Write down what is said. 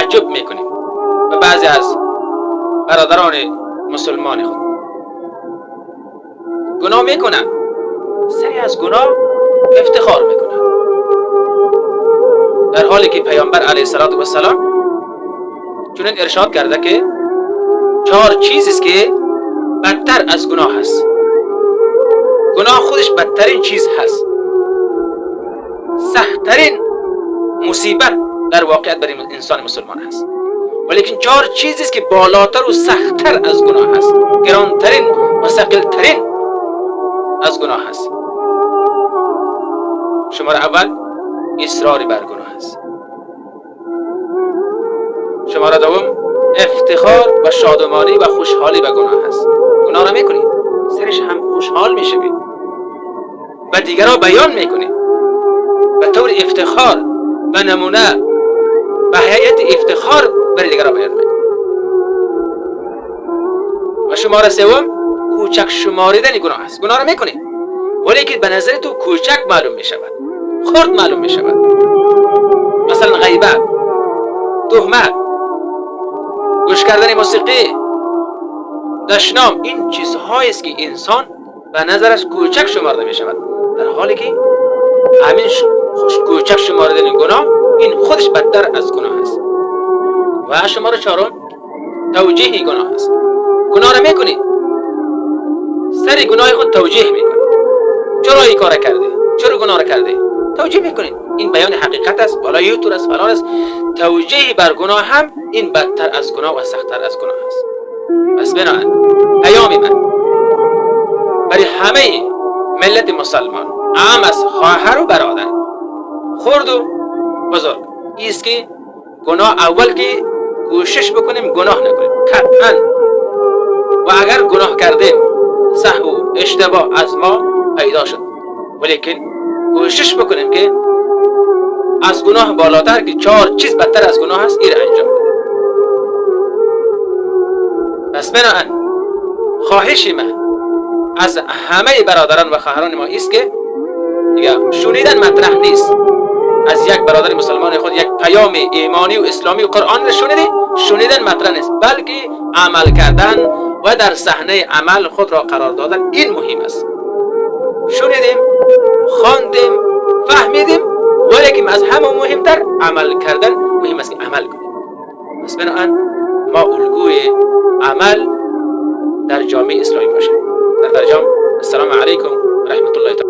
تعجب میکنیم و بعضی از برادران مسلمان خود گناه میکنن، سری از گناه افتخار میکنن، در حالی که پیامبر علیه السلام چنین ارشاد کرده که 4 چیزی است که بدتر از گناه هست. گناه خودش بدترین چیز هست، سخت‌ترین مصیبت در واقعیت برای انسان مسلمان هست، ولیکن 4 چیزی است که بالاتر و سخت‌تر از گناه هست، گرانترین و ثقیل‌ترین از گناه هست. شماره اول اصرار بر گناه است. شماره دوم افتخار و شادمانی و خوشحالی به گناه است. گناه را میکنی سرش هم خوشحال میشوی و دیگرها بیان میکنی به طور افتخار و نمونه و حیات افتخار برای دیگرها بیان میکنی. و شماره سوم کوچک شماریدن گناه است. گناه را میکنی ولی که به نظر تو کوچک معلوم میشود، خرد معلوم میشود، مثلا غیبت، تهمت، گوش کردن موسیقی، دشنام، این چیزهایی است که انسان به نظرش کوچک شمارده می شود، در حالی که همین کوچک شماردن گناه این خودش بدتر از گناه است. و شماره 4 توجیه گناه است. گناه را میکنی سر گناه خود توجیه میکنی، چرا این کار کردی، چرا گناه را کردی، توجیه میکنی. این بیان حقیقت است، والا یوتور است، فلان است. توجیه بر گناه هم این بدتر از گناه و سخت‌تر از گناه است. پس بنابراین پیام من برای همه ملت مسلمان، عام از خواهر و برادر، خرد و بزرگ، ایست که گناه اول که کوشش بکنیم گناه نکنیم قطعا، و اگر گناه کردیم سهو و اشتباه از ما پیدا شد، ولیکن کوشش بکنیم که از گناه بالاتر که 4 چیز بدتر از گناه هست این را انجام بدیم. پس بنابراین خواهش من از همه برادران و خواهران ما است که دیگه شنیدن مطرح نیست. از یک برادر مسلمان خود یک پیام ایمانی و اسلامی و قرآن را شنیدن مطرح نیست، بلکه عمل کردن و در صحنه عمل خود را قرار دادن این مهم است. شنیدیم، خواندیم، فهمیدیم، ولیکن از همه مهمتر عمل کردن مهم است که عمل کنیم. پس بنابراین ما الگوی عمل در جامعه اسلامی باشیم. در ترجمه السلام علیکم و رحمت الله تعالی.